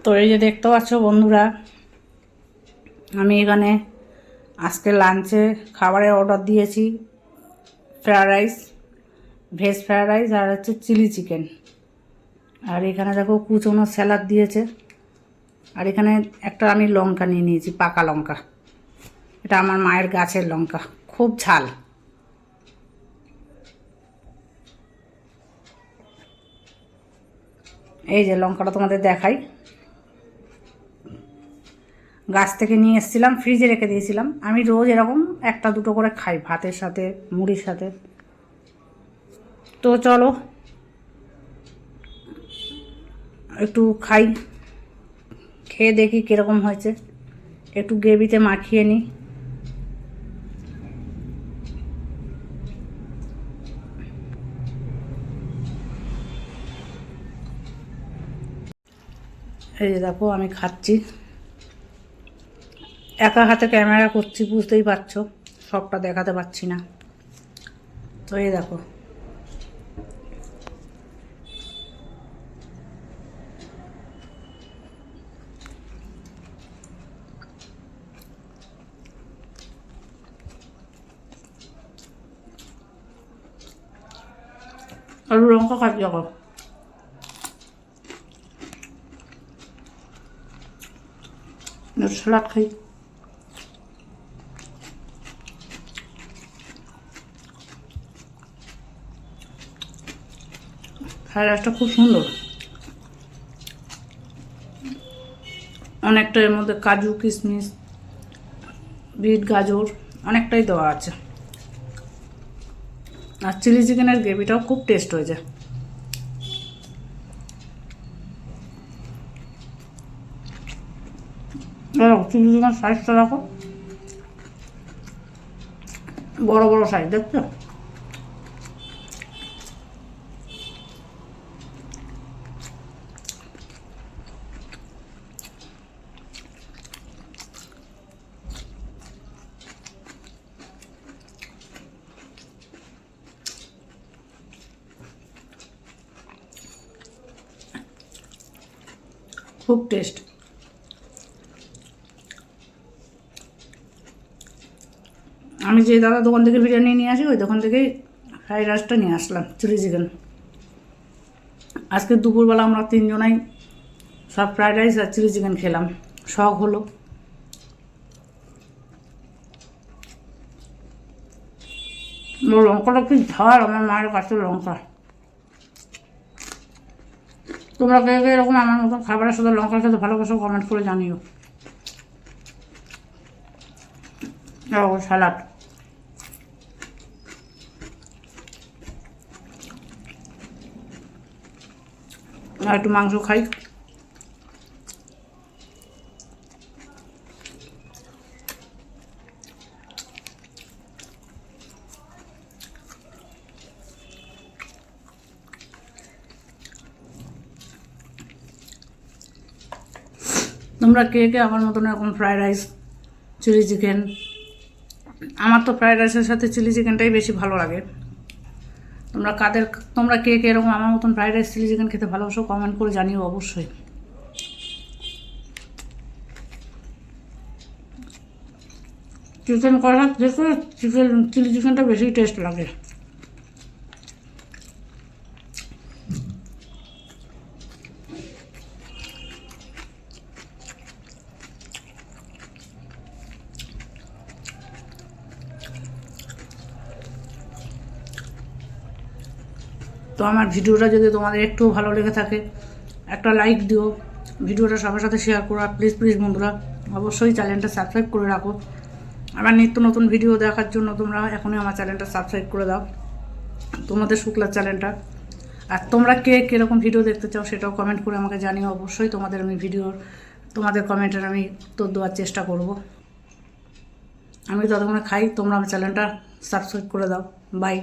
তো এই যে দেখতে পাচ্ছ বন্ধুরা, আমি এখানে আজকে লাঞ্চে খাবারের অর্ডার দিয়েছি fried rice, veg fried rice আর হচ্ছে চিলি চিকেন। আর এখানে দেখো কুচনো স্যালাড দিয়েছে। আর এখানে একটা আমি লঙ্কা নিয়ে নিয়েছি, পাকা লঙ্কা। এটা আমার মায়ের গাছের লঙ্কা, খুব ঝাল। এই যে লঙ্কাটা তোমাদের দেখাই, গাছ থেকে নিয়ে এসেছিলাম, ফ্রিজে রেখে দিয়েছিলাম। আমি রোজ এরকম একটা দুটো করে খাই ভাতের সাথে, মুড়ির সাথে। তো চলো একটু খাই, খেয়ে দেখি কীরকম হয়েছে। একটু গ্রেভিতে মাখিয়ে নিই। এই যে দেখো আমি খাচ্ছি, একা হাতে ক্যামেরা করছি, বুঝতেই পারছো, সবটা দেখাতে পারছি না। তো এই দেখো, আর লঙ্কা খাচ্ছি এখন। স্যালাড খাই। ফ্রায়েড রাইসটা খুব সুন্দর, অনেকটা এর মধ্যে কাজু কিশমিশ বিট গাজর অনেকটাই দেওয়া আছে। আর চিলি চিকেনের গ্রেভিটাও খুব টেস্ট হয়েছে। চিলি চিকেন সাইজটা দেখো, বড় বড় সাইজ, দেখছো? খুব টেস্ট। আমি যে দাদা দোকান থেকে বিরিয়ানি নিয়ে আসি, ওই দোকান থেকেই ফ্রাইড রাইসটা নিয়ে আসলাম, চিলি চিকেন। আজকে দুপুরবেলা আমরা তিনজনাই সব ফ্রাইড রাইস আর চিলি চিকেন খেলাম, শখ হলো। লঙ্কাটা কি ঝাল, আমার মায়ের কাছে লঙ্কা। তোমরা কে কে এরকম আমার মতন খাবারের সাথে লঙ্কা খেতে ভালোবাসো, কমেন্ট করে জানিও। স্যালাড, আর একটু মাংস খাই। তোমরা কে কে আমার মতন এরকম ফ্রায়েড রাইস চিলি চিকেন, আমার তো ফ্রায়েড রাইসের সাথে চিলি চিকেনটাই বেশি ভালো লাগে। তোমরা কে কে এরকম আমার মতন ফ্রায়েড রাইস চিলি চিকেন খেতে ভালোবাসো, কমেন্ট করে জানিও অবশ্যই। চিকেন করা দেখো, চিলি চিকেনটা বেশি টেস্ট লাগে। তো আমার ভিডিওটা যদি তোমাদের একটু ভালো লেগে থাকে, একটা লাইক দিও, ভিডিওটা সবার সাথে শেয়ার করো। আর প্লিজ প্লিজ বন্ধুরা, অবশ্যই চ্যানেলটা সাবস্ক্রাইব করে রাখো। আমার নিত্য নতুন ভিডিও দেখার জন্য তোমরা এখনই আমার চ্যানেলটা সাবস্ক্রাইব করে দাও, তোমাদের শুক্লার চ্যানেলটা। আর তোমরা কে কীরকম ভিডিও দেখতে চাও সেটাও কমেন্ট করে আমাকে জানিও অবশ্যই। তোমাদের কমেন্টের আমি উত্তর দেওয়ার চেষ্টা করব। আমি ততক্ষণে খাই, তোমরা আমার চ্যানেলটা সাবস্ক্রাইব করে দাও। বাই।